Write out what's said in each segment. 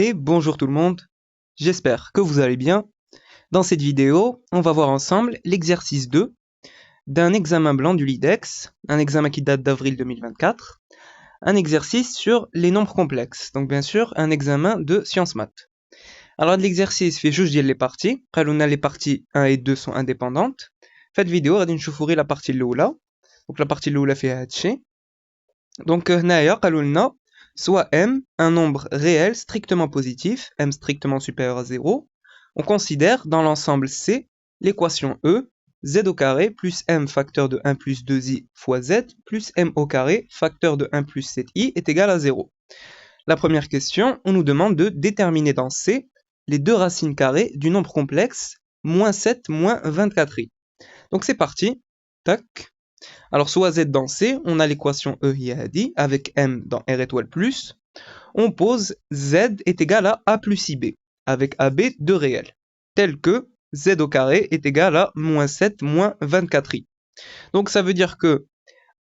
et bonjour tout le monde, j'espère que vous allez bien. Dans cette vidéo, on va voir ensemble l'exercice 2 d'un examen blanc du LIDEX, un examen qui date d'avril 2024, un exercice sur les nombres complexes, donc bien sûr un examen de sciences maths. Alors l'exercice fait juste les parties, les parties 1 et 2 sont indépendantes. Cette vidéo, غادي نشوفوا la partie الأولى, donc la partie الأولى فيها هادشي. Donc هنايا قالوا لنا soit m, un nombre réel strictement positif, m strictement supérieur à 0, on considère dans l'ensemble C l'équation E, z au carré plus m facteur de 1 plus 2i fois z plus m au carré facteur de 1 plus 7i est égal à 0. La première question, on nous demande de déterminer dans C les deux racines carrées du nombre complexe moins 7 moins 24i. Donc c'est parti, tac. Alors, soit z dans C, on a l'équation E dit avec m dans R étoile plus. On pose z est égal à A plus IB, avec AB de réel, tel que z au carré est égal à moins 7 moins 24i. Donc, ça veut dire que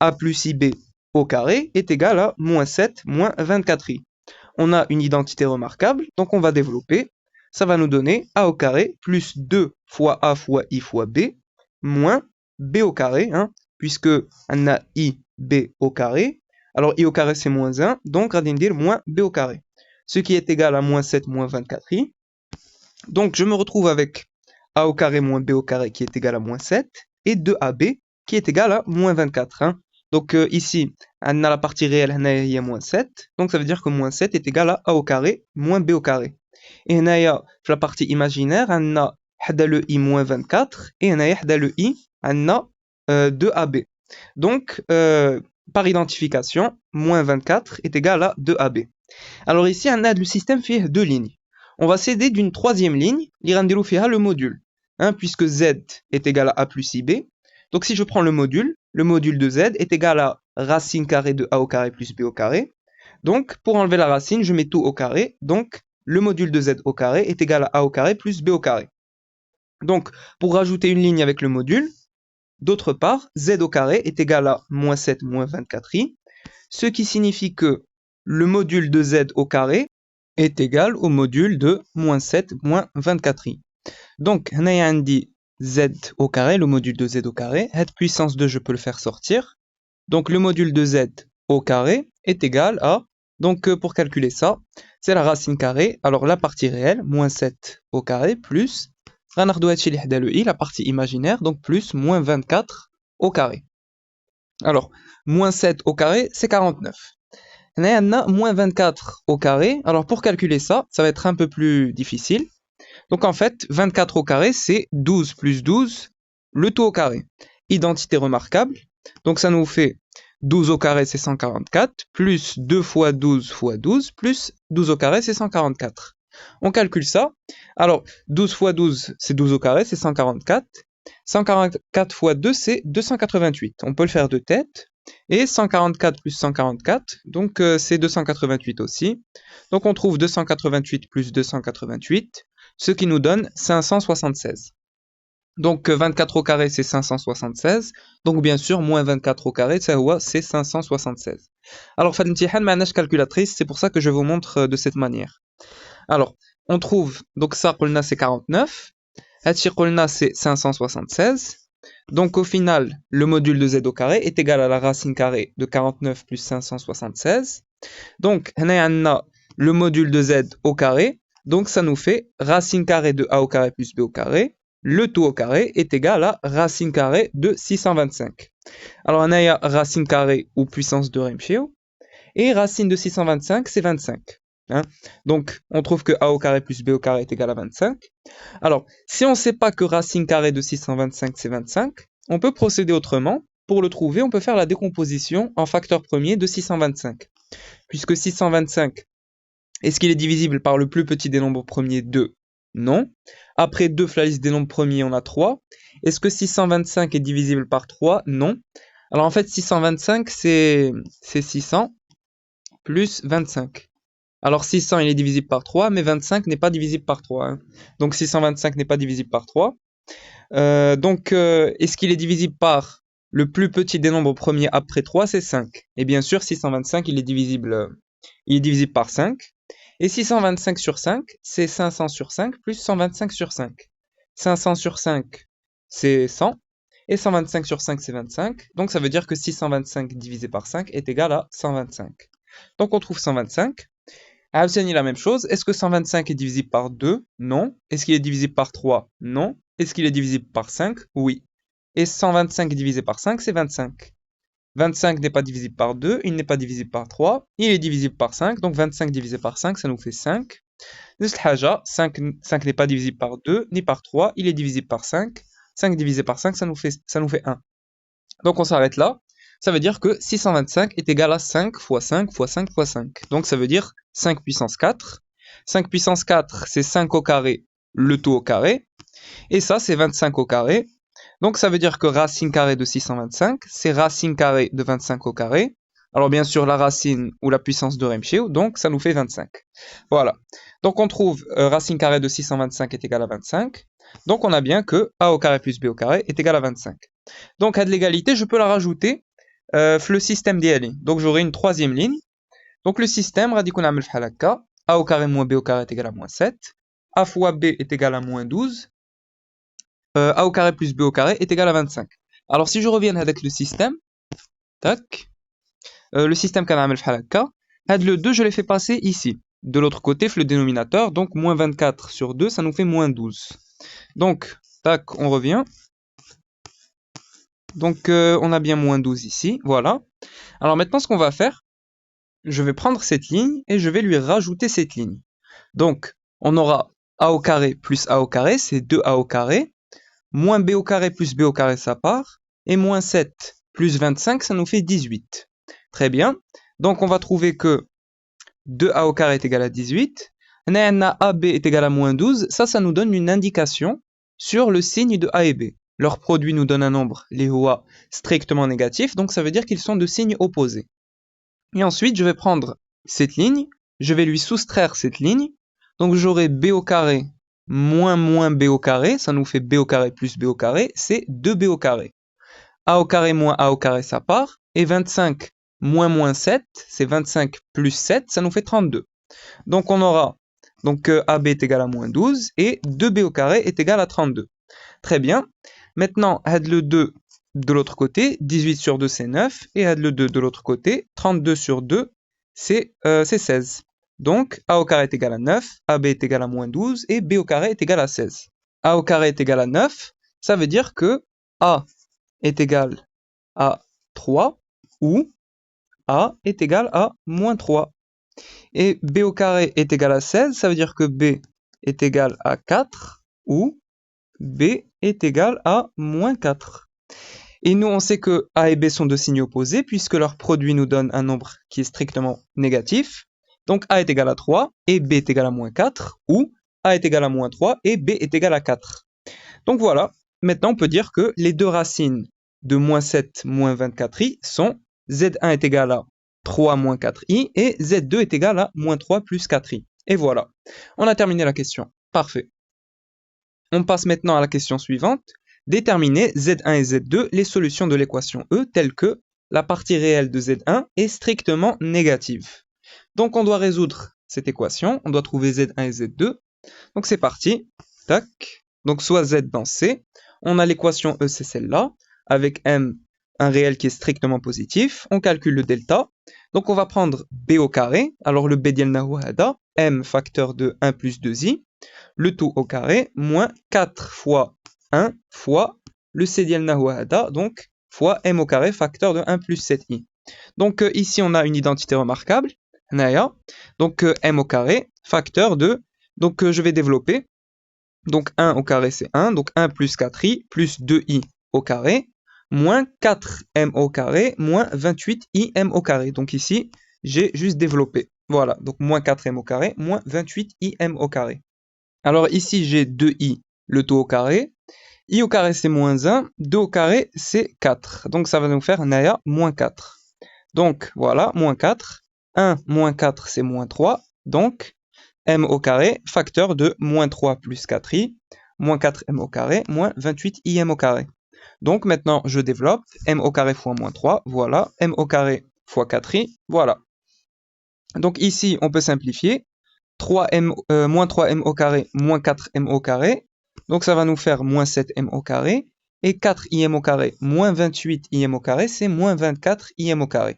A plus IB au carré est égal à moins 7 moins 24i. On a une identité remarquable, donc on va développer. Ça va nous donner A au carré plus 2 fois A fois I fois B, moins B au carré, puisque on a I, B au carré. Alors I au carré c'est moins 1, donc on va dire moins B au carré. Ce qui est égal à moins 7 moins 24i. Donc je me retrouve avec A au carré moins B au carré qui est égal à moins 7, et 2AB qui est égal à moins 24. Donc ici, on a la partie réelle, il y a moins 7, donc ça veut dire que moins 7 est égal à A au carré moins B au carré. Et on a la partie imaginaire, on a le I moins 24, et on a le I, on a 2AB. Donc, par identification, moins 24 est égal à 2AB. Alors ici, on a le système fait deux lignes. On va s'aider d'une troisième ligne, l'irandilou fera le module, puisque Z est égal à A plus IB. Donc si je prends le module de Z est égal à racine carrée de A au carré plus B au carré. Donc, pour enlever la racine, je mets tout au carré. Donc, le module de Z au carré est égal à A au carré plus B au carré. Donc, pour rajouter une ligne avec le module, d'autre part, Z au carré est égal à moins 7 moins 24i, ce qui signifie que le module de Z au carré est égal au module de moins 7 moins 24i. Donc, on a dit Z au carré, le module de Z au carré. Cette puissance 2, je peux le faire sortir. Donc, le module de Z au carré est égal à, donc pour calculer ça, c'est la racine carrée. Alors, la partie réelle, moins 7 au carré, plus, la partie imaginaire, donc plus moins 24 au carré. Alors, moins 7 au carré, c'est 49. On a moins 24 au carré. Alors, pour calculer ça, ça va être un peu plus difficile. Donc, en fait, 24 au carré, c'est 12 plus 12, le tout au carré. Identité remarquable. Donc, ça nous fait 12 au carré, c'est 144, plus 2 fois 12 fois 12, plus 12 au carré, c'est 144. On calcule ça. Alors, 12 fois 12, c'est 12 au carré, c'est 144. 144 fois 2, c'est 288. On peut le faire de tête. Et 144 plus 144, donc c'est 288 aussi. Donc on trouve 288 plus 288, ce qui nous donne 576. Donc 24 au carré, c'est 576. Donc bien sûr, moins 24 au carré, c'est 576. Alors, Fadimtihan, manage calculatrice, c'est pour ça que je vous montre de cette manière. Alors, on trouve, donc ça, c'est 49. Hatchi c'est 576. Donc au final, le module de Z au carré est égal à la racine carrée de 49 plus 576. Donc, on a le module de Z au carré. Donc ça nous fait racine carrée de A au carré plus B au carré. Le tout au carré est égal à racine carrée de 625. Alors on a racine carrée ou puissance de Remschio. Et racine de 625, c'est 25. Donc, on trouve que A au carré plus B au carré est égal à 25. Alors, si on ne sait pas que racine carrée de 625, c'est 25, on peut procéder autrement. Pour le trouver, on peut faire la décomposition en facteur premier de 625. Puisque 625, est-ce qu'il est divisible par le plus petit des nombres premiers 2? Non. Après 2, la liste des nombres premiers, on a 3. Est-ce que 625 est divisible par 3? Non. Alors en fait, 625, c'est 600 plus 25. Alors 600 il est divisible par 3, mais 25 n'est pas divisible par 3. Donc 625 n'est pas divisible par 3. Est-ce qu'il est divisible par le plus petit des nombres premiers après 3, c'est 5. Et bien sûr, 625 il est divisible par 5. Et 625 sur 5, c'est 500 sur 5 plus 125 sur 5. 500 sur 5, c'est 100. Et 125 sur 5, c'est 25. Donc ça veut dire que 625 divisé par 5 est égal à 125. Donc on trouve 125. À Abseni, la même chose. Est-ce que 125 est divisible par 2? Non. Est-ce qu'il est divisible par 3? Non. Est-ce qu'il est divisible par 5? Oui. Et 125 divisé par 5, c'est 25. 25 n'est pas divisible par 2, il n'est pas divisible par 3, il est divisible par 5, donc 25 divisé par 5, ça nous fait 5. 5 n'est pas divisible par 2, ni par 3, il est divisible par 5. 5 divisé par 5, ça nous fait 1. Donc on s'arrête là. Ça veut dire que 625 est égal à 5 fois 5 fois 5 fois 5. Donc ça veut dire 5 puissance 4. 5 puissance 4, c'est 5 au carré, le tout au carré. Et ça, c'est 25 au carré. Donc ça veut dire que racine carrée de 625, c'est racine carrée de 25 au carré. Alors bien sûr, la racine ou la puissance de Remscheid, donc ça nous fait 25. Voilà. Donc on trouve racine carrée de 625 est égal à 25. Donc on a bien que a au carré plus b au carré est égal à 25. Donc à de l'égalité, je peux la rajouter le système d'IL. Donc j'aurai une troisième ligne. Donc le système, radicon amel fhalaka, a au carré moins b au carré est égal à moins 7. A fois b est égal à moins 12. A au carré plus b au carré est égal à 25. Alors si je reviens avec le système, tac, le système qu'on a fait halakha, le 2 je l'ai fait passer ici, de l'autre côté, le dénominateur, donc moins 24 sur 2, ça nous fait moins 12. Donc, tac, on revient. Donc on a bien moins 12 ici, voilà. Alors maintenant ce qu'on va faire, je vais prendre cette ligne et je vais lui rajouter cette ligne. Donc on aura a au carré plus a au carré, c'est 2a au carré. Moins b au carré plus b au carré, ça part. Et moins 7 plus 25, ça nous fait 18. Très bien. Donc, on va trouver que 2a au carré est égal à 18. AB est égal à moins 12. Ça nous donne une indication sur le signe de A et B. Leur produit nous donne un nombre, les OA, strictement négatif. Donc, ça veut dire qu'ils sont de signes opposés. Et ensuite, je vais prendre cette ligne. Je vais lui soustraire cette ligne. Donc, j'aurai b au carré moins b au carré, ça nous fait b au carré plus b au carré, c'est 2b au carré. A au carré moins a au carré, ça part. Et 25 moins 7, c'est 25 plus 7, ça nous fait 32. Donc on aura, donc AB est égal à moins 12, et 2b au carré est égal à 32. Très bien. Maintenant, add le 2 de l'autre côté, 18 sur 2 c'est 9, et add le 2 de l'autre côté, 32 sur 2 c'est 16. Donc, a au carré est égal à 9, AB est égal à moins 12, et B au carré est égal à 16. A au carré est égal à 9, ça veut dire que A est égal à 3, ou A est égal à moins 3. Et B au carré est égal à 16, ça veut dire que B est égal à 4, ou B est égal à moins 4. Et nous, on sait que A et B sont de signes opposés, puisque leur produit nous donne un nombre qui est strictement négatif. Donc A est égal à 3 et B est égal à moins 4, ou A est égal à moins 3 et B est égal à 4. Donc voilà, maintenant on peut dire que les deux racines de moins 7 moins 24i sont Z1 est égal à 3 moins 4i et Z2 est égal à moins 3 plus 4i. Et voilà, on a terminé la question. Parfait. On passe maintenant à la question suivante. Déterminer Z1 et Z2 les solutions de l'équation E telles que la partie réelle de Z1 est strictement négative. Donc on doit résoudre cette équation, on doit trouver Z1 et Z2. Donc c'est parti. Tac. Donc soit Z dans C, on a l'équation E, c'est celle-là, avec M, un réel qui est strictement positif, on calcule le delta. Donc on va prendre B au carré, alors le B ديالنا هو هذا, M facteur de 1 plus 2i, le tout au carré, moins 4 fois 1 fois le C ديالنا هو هذا, donc fois M au carré facteur de 1 plus 7i. Donc ici on a une identité remarquable, donc M au carré facteur de, donc je vais développer, donc 1 au carré c'est 1, donc 1 plus 4i plus 2i au carré, moins 4m au carré, moins 28im au carré. Donc ici, j'ai juste développé. Voilà, donc moins 4m au carré, moins 28im au carré. Alors ici, j'ai 2i, le tout au carré. I au carré, c'est moins 1. 2 au carré, c'est 4. Donc ça va nous faire naya moins 4. Donc voilà, moins 4. 1 moins 4, c'est moins 3. Donc m au carré, facteur de moins 3 plus 4i, moins 4m au carré, moins 28im au carré. Donc maintenant, je développe m au carré fois moins 3, voilà, m au carré fois 4i, voilà. Donc ici, on peut simplifier. moins 3m au carré moins 4m au carré. Donc ça va nous faire moins 7m au carré. Et 4im au carré moins 28im au carré, c'est moins 24im au carré.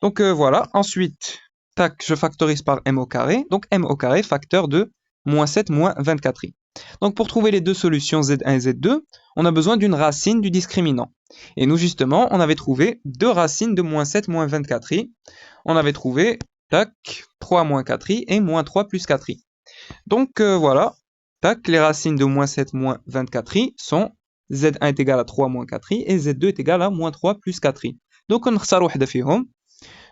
Donc voilà. Ensuite, tac, je factorise par m au carré. Donc m au carré, facteur de moins 7 moins 24i. Donc pour trouver les deux solutions z1 et z2, on a besoin d'une racine du discriminant. Et nous justement, on avait trouvé deux racines de moins 7 moins 24i. On avait trouvé, tac, 3 moins 4i et moins 3 plus 4i. Donc voilà, tac, les racines de moins 7 moins 24i sont z1 est égal à 3 moins 4i et z2 est égal à moins 3 plus 4i. Donc on va وحدة فيهم.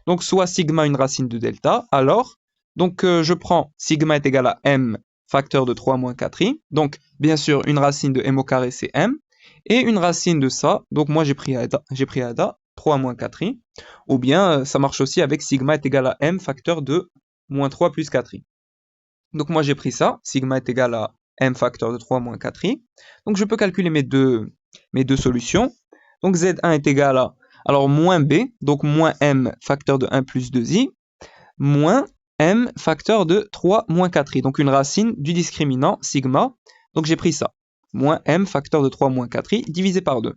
Donc soit sigma une racine de delta, alors donc je prends sigma est égal à m facteur de 3 moins 4i. Donc bien sûr une racine de m au carré c'est m et une racine de ça, donc moi j'ai pris ADA 3 moins 4i, ou bien ça marche aussi avec sigma est égal à m facteur de moins 3 plus 4i. Donc moi j'ai pris ça, sigma est égal à m facteur de 3 moins 4i. Donc je peux calculer mes deux solutions. Donc z1 est égal à, alors moins b, donc moins m facteur de 1 plus 2i, moins m facteur de 3 moins 4i. Donc une racine du discriminant sigma. Donc j'ai pris ça, moins m facteur de 3 moins 4i divisé par 2.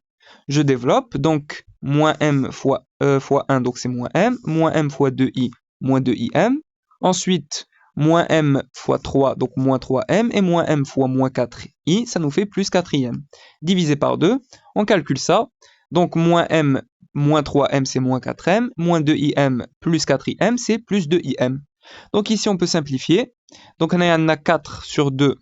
Je développe, donc moins m fois 1, donc c'est moins m fois 2i, moins 2im. Ensuite, moins m fois 3, donc moins 3m, et moins m fois moins 4i, ça nous fait plus 4im. Divisé par 2, on calcule ça, donc moins m, moins 3m, c'est moins 4m, moins 2im, plus 4im, c'est plus 2im. Donc ici, on peut simplifier, donc on a 4 sur 2,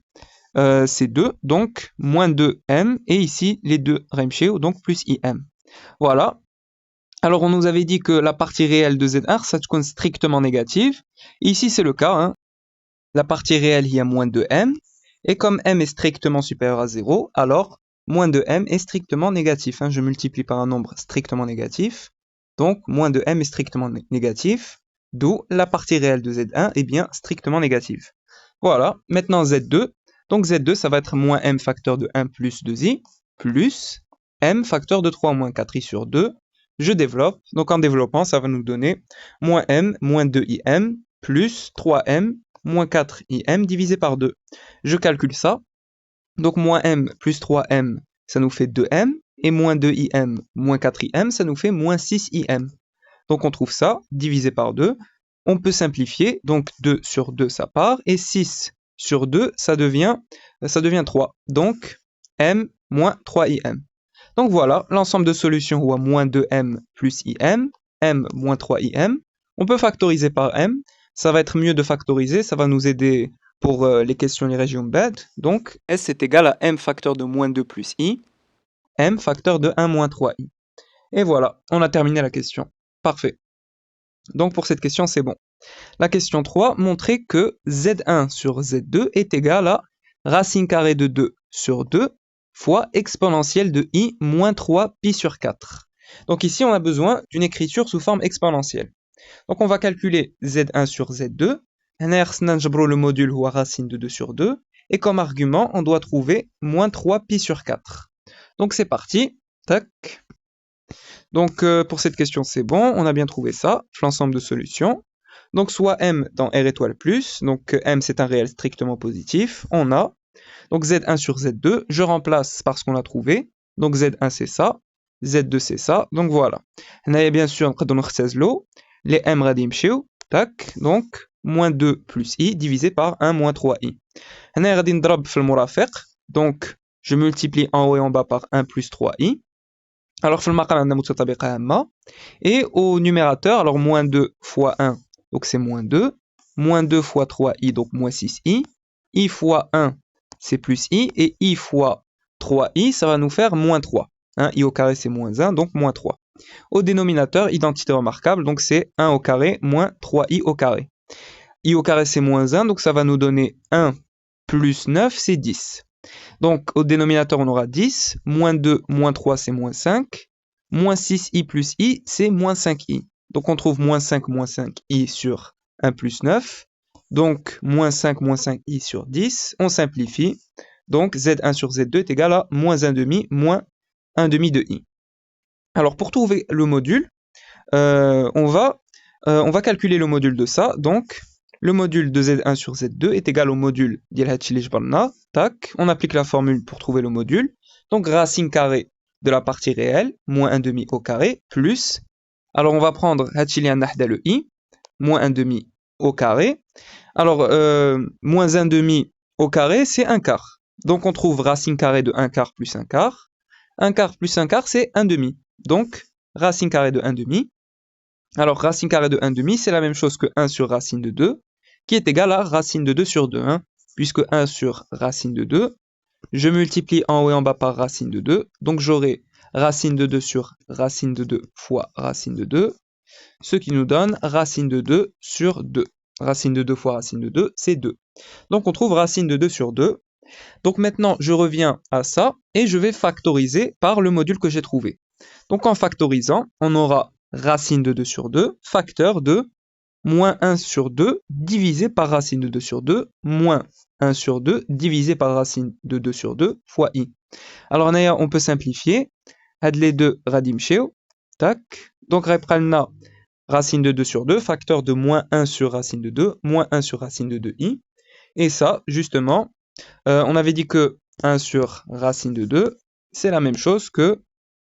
c'est 2, donc moins 2m, et ici, les deux remcheu, donc plus im. Voilà. Alors, on nous avait dit que la partie réelle de Z1, ça compte strictement négative. Ici, c'est le cas, hein. La partie réelle, il y a moins 2m, et comme m est strictement supérieur à 0, alors moins 2m est strictement négatif. Hein. Je multiplie par un nombre strictement négatif, donc moins 2m est strictement négatif, d'où la partie réelle de Z1 est bien strictement négative. Voilà, maintenant Z2, donc Z2, ça va être moins m facteur de 1 plus 2i, plus m facteur de 3 moins 4i sur 2. Je développe, donc en développant, ça va nous donner moins m moins 2im, plus 3m, moins 4im divisé par 2. Je calcule ça. Donc moins m plus 3m, ça nous fait 2m. Et moins 2im, moins 4im, ça nous fait moins 6im. Donc on trouve ça, divisé par 2. On peut simplifier. Donc 2 sur 2, ça part. Et 6 sur 2, ça devient 3. Donc m moins 3im. Donc voilà, l'ensemble de solutions ou à moins 2m plus im, m moins 3im. On peut factoriser par m. Ça va être mieux de factoriser, ça va nous aider pour les questions les régions bêtes. Donc, S est égal à m facteur de moins 2 plus i, m facteur de 1 moins 3i. Et voilà, on a terminé la question. Parfait. Donc pour cette question, c'est bon. La question 3, montrer que z1 sur z2 est égal à racine carrée de 2 sur 2 fois exponentielle de i moins 3 pi sur 4. Donc ici, on a besoin d'une écriture sous forme exponentielle. Donc on va calculer z1 sur z2. Le module ou racine de 2 sur 2. Et comme argument, on doit trouver moins 3 pi sur 4. Donc c'est parti. Tac. Donc pour cette question, c'est bon. On a bien trouvé ça. L'ensemble de solutions. Donc soit m dans r étoile plus. Donc m c'est un réel strictement positif. On a. Donc z1 sur z2. Je remplace par ce qu'on a trouvé. Donc z1 c'est ça. z2 c'est ça. Donc voilà. On a bien sûr les m غادي يمشيو, tac, donc moins 2 plus i divisé par 1 moins 3i. هنا غادي نضرب في المرافق, donc je multiplie en haut et en bas par 1 plus 3i. Alors في المقام عندنا متطابقة هامة. Et au numérateur, alors moins 2 fois 1, donc c'est moins 2. Moins 2 fois 3i, donc moins 6i. I fois 1, c'est plus i. Et i fois 3i, ça va nous faire moins 3. Hein, i au carré, c'est moins 1, donc moins 3. Au dénominateur, identité remarquable, donc c'est 1 au carré moins 3i au carré. I au carré, c'est moins 1, donc ça va nous donner 1 plus 9, c'est 10. Donc au dénominateur, on aura 10, moins 2, moins 3, c'est moins 5, moins 6i plus i, c'est moins 5i. Donc on trouve moins 5i sur 1 plus 9, donc moins 5i sur 10, on simplifie, donc z1 sur z2 est égal à moins 1,5 moins 1,5 de i. Alors pour trouver le module, on va calculer le module de ça. Donc Le module de Z1 sur Z2 est égal au module ديال هادشي اللي جبرنا. Tac, on applique la formule pour trouver le module. Donc racine carrée de la partie réelle, moins 1 demi au carré, plus, alors on va prendre هادشي اللي عندنا حدا le i, moins 1 demi au carré. Alors, moins 1 demi au carré, c'est 1 quart. Donc on trouve racine carrée de 1 quart plus 1 quart. 1 quart plus 1 quart, c'est 1 demi. Donc, racine carrée de 1 demi. Alors, racine carrée de 1 demi, c'est la même chose que 1 sur racine de 2, qui est égal à racine de 2 sur 2, hein, puisque 1 sur racine de 2, je multiplie en haut et en bas par racine de 2, donc j'aurai racine de 2 sur racine de 2 fois racine de 2, ce qui nous donne racine de 2 sur 2. Racine de 2 fois racine de 2, c'est 2. Donc on trouve racine de 2 sur 2. Donc maintenant, je reviens à ça et je vais factoriser par le module que j'ai trouvé. Donc en factorisant, on aura racine de 2 sur 2, facteur de moins 1 sur 2 divisé par racine de 2 sur 2, moins 1 sur 2 divisé par racine de 2 sur 2 fois i. Alors on peut simplifier. Had les deux radimcheo. Tac. Donc repralna racine de 2 sur 2, facteur de moins 1 sur racine de 2, moins 1 sur racine de 2i. Et ça, justement, on avait dit que 1 sur racine de 2, c'est la même chose que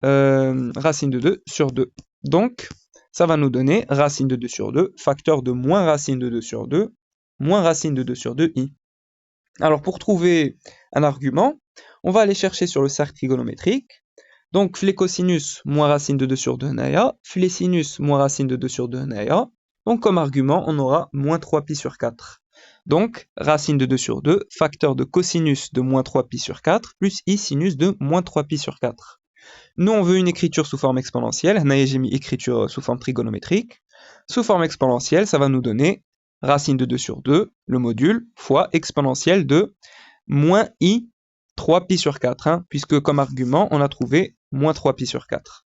racine de 2 sur 2. Donc, ça va nous donner racine de 2 sur 2, facteur de moins racine de 2 sur 2, moins racine de 2 sur 2i. Alors, pour trouver un argument, on va aller chercher sur le cercle trigonométrique. Donc, les cosinus moins racine de 2 sur 2 naya, les sinus moins racine de 2 sur 2 naya. Donc, comme argument, on aura moins 3pi sur 4. Donc, racine de 2 sur 2, facteur de cosinus de moins 3pi sur 4, plus i sinus de moins 3pi sur 4. Nous, on veut une écriture sous forme exponentielle. J'ai mis écriture sous forme trigonométrique. Sous forme exponentielle, ça va nous donner racine de 2 sur 2, le module, fois exponentielle de moins i 3pi sur 4, hein, puisque comme argument, on a trouvé moins 3pi sur 4.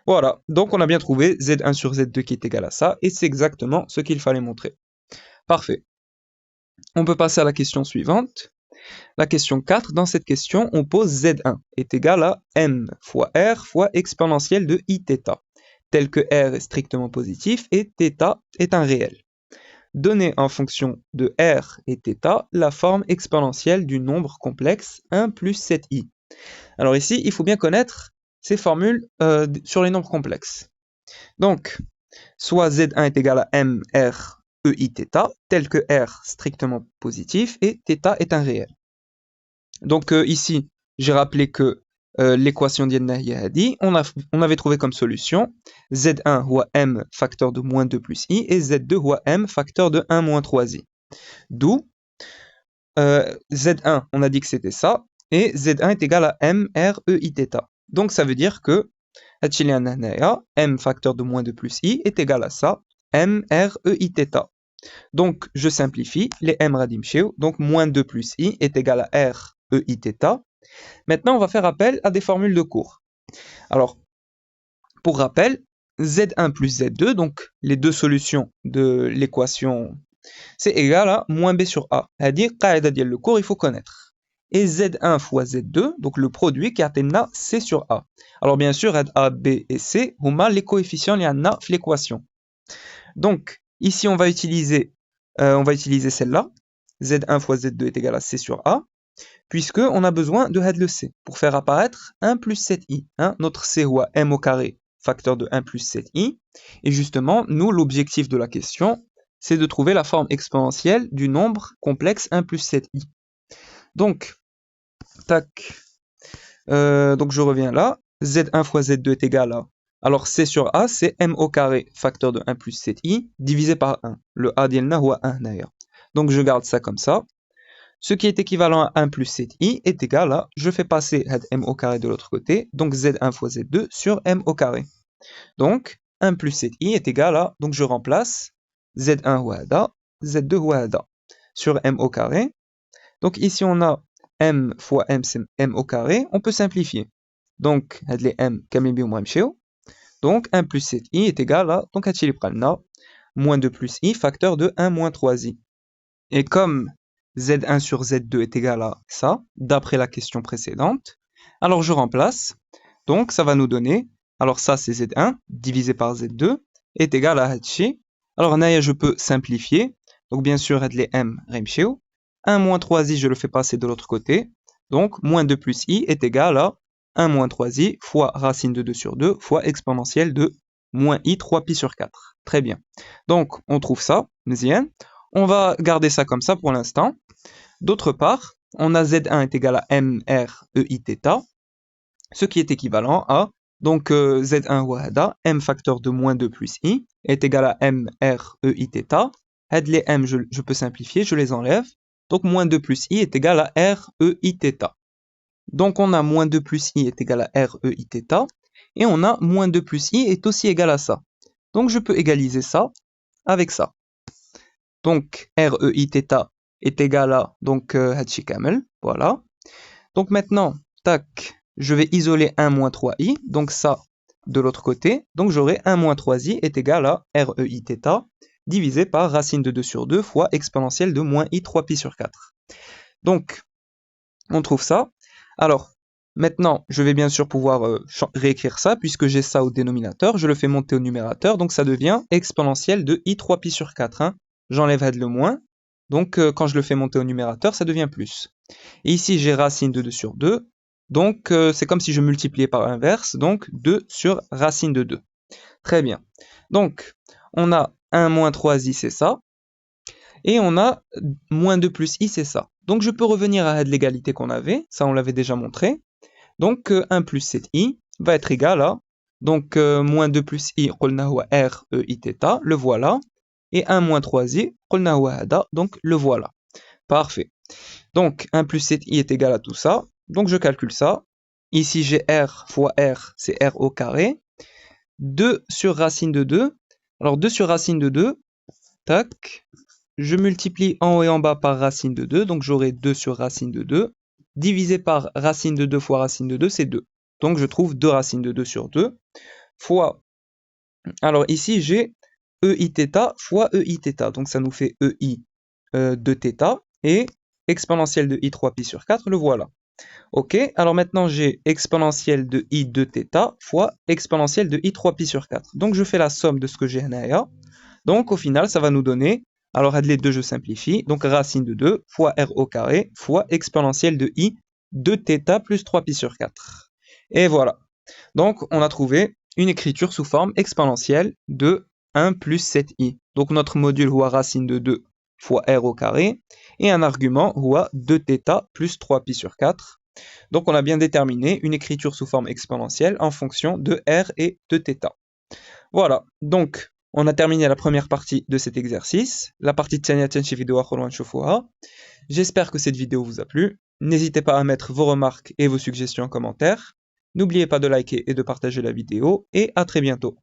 Voilà, donc on a bien trouvé Z1 sur Z2 qui est égal à ça, et c'est exactement ce qu'il fallait montrer. Parfait. On peut passer à la question suivante. La question 4, dans cette question, on pose Z1 est égal à m fois r fois exponentielle de iθ, tel que r est strictement positif et θ est un réel. Donner en fonction de r et θ la forme exponentielle du nombre complexe 1 plus 7i. Alors ici, il faut bien connaître ces formules sur les nombres complexes. Donc, soit Z1 est égal à m r eiθ, tel que r strictement positif et θ est un réel. Donc ici, j'ai rappelé que l'équation d'Yannahiyadi, on avait trouvé comme solution Z1 ou m facteur de moins 2 plus i et Z2 ou m facteur de 1 moins 3i. D'où Z1, on a dit que c'était ça, et Z1 est égal à m r eiθ. Donc ça veut dire que m facteur de moins 2 plus i est égal à ça, m r eiθ. Donc je simplifie, les m radimcheo, donc moins 2 plus i est égal à r eiθ. Maintenant, on va faire appel à des formules de cours. Alors, pour rappel, Z1 plus Z2, donc les deux solutions de l'équation, c'est égal à moins B sur A. C'est-à-dire, le cours, il faut connaître. Et Z1 fois Z2, donc le produit qui atteint C sur A. Alors, bien sûr, A, B et C, les coefficients, il y en a l'équation. Donc, ici, on va utiliser celle-là. Z1 fois Z2 est égal à C sur A. Puisqu'on a besoin de le C pour faire apparaître 1 plus 7i. Hein, notre C ou m au carré, facteur de 1 plus 7i. Et justement, nous, l'objectif de la question, c'est de trouver la forme exponentielle du nombre complexe 1 plus 7i. Donc, tac. Donc je reviens là. Z1 fois Z2 est égal à... Alors C sur A, c'est m au carré, facteur de 1 plus 7i, divisé par 1. Le A d'Yelna ou 1 d'ailleurs. Donc je garde ça comme ça. Ce qui est équivalent à 1 plus 7i est égal à, je fais passer m au carré de l'autre côté, donc z1 fois z2 sur m au carré. Donc, 1 plus 7i est égal à, donc je remplace z1 wahda, z2 wahda sur m au carré. Donc ici on a m fois m, c'est m au carré, on peut simplifier. Donc, les m, donc 1 plus 7i est égal à, donc moins 2 plus i, facteur de 1 moins 3i. Et comme Z1 sur Z2 est égal à ça, d'après la question précédente. Alors je remplace, donc ça va nous donner, alors ça c'est Z1 divisé par Z2 est égal à Hachi. Alors là je peux simplifier, Donc bien sûr, les m remcheo. 1 moins 3i, je le fais passer de l'autre côté. Donc moins 2 plus i est égal à 1 moins 3i fois racine de 2 sur 2 fois exponentielle de moins i 3pi sur 4. Très bien. Donc on trouve ça, mzien. On va garder ça comme ça pour l'instant. D'autre part, on a z1 est égal à mr ei θ, ce qui est équivalent à, donc z1 wahda, m facteur de moins 2 plus i, est égal à mr ei θ. Les m, je peux simplifier, je les enlève. Donc moins 2 plus i est égal à r ei θ. Donc on a moins 2 plus i est égal à r ei θ. Et on a moins 2 plus i est aussi égal à ça. Donc je peux égaliser ça avec ça. Donc r ei θ est égal à, donc hadchi kamel, voilà. Donc maintenant, tac, je vais isoler 1 moins 3i, donc ça de l'autre côté. Donc j'aurai 1 moins 3i est égal à r ei θ divisé par racine de 2 sur 2 fois exponentielle de moins i 3pi sur 4. Donc, on trouve ça. Alors, maintenant, je vais bien sûr pouvoir réécrire ça, puisque j'ai ça au dénominateur, je le fais monter au numérateur, donc ça devient exponentielle de i 3pi sur 4. Hein. J'enlève le moins, donc quand je le fais monter au numérateur, ça devient plus. Et ici, j'ai racine de 2 sur 2, donc c'est comme si je multipliais par l'inverse, donc 2 sur racine de 2. Très bien. Donc, on a 1 moins 3i, c'est ça. Et on a moins 2 plus i, c'est ça. Donc je peux revenir à l'égalité qu'on avait, ça on l'avait déjà montré. Donc 1 plus 7i va être égal à, donc moins 2 plus i, r ei θ, le voilà. Et 1 moins 3i, donc le voilà. Parfait. Donc 1 plus 7i est égal à tout ça. Donc je calcule ça. Ici j'ai r fois r, c'est r au carré. 2 sur racine de 2. Alors 2 sur racine de 2, tac, je multiplie en haut et en bas par racine de 2, donc j'aurai 2 sur racine de 2, divisé par racine de 2 fois racine de 2, c'est 2. Donc je trouve 2 racines de 2 sur 2, fois, alors ici j'ai ei θ fois ei θ, donc ça nous fait ei de θ, et exponentielle de i 3pi sur 4, le voilà. Ok, alors maintenant j'ai exponentielle de i de θ fois exponentielle de i 3pi sur 4. Donc je fais la somme de ce que j'ai là. Donc au final, ça va nous donner, alors les deux je simplifie, donc racine de 2 fois r au carré fois exponentielle de i de θ plus 3pi sur 4. Et voilà. Donc on a trouvé une écriture sous forme exponentielle de 1 plus 7i. Donc notre module ou racine de 2 fois r au carré et un argument ou 2θ plus 3pi sur 4. Donc on a bien déterminé une écriture sous forme exponentielle en fonction de r et de θ. Voilà, donc on a terminé la première partie de cet exercice. La partie de vidéo. J'espère que cette vidéo vous a plu. N'hésitez pas à mettre vos remarques et vos suggestions en commentaire. N'oubliez pas de liker et de partager la vidéo et à très bientôt.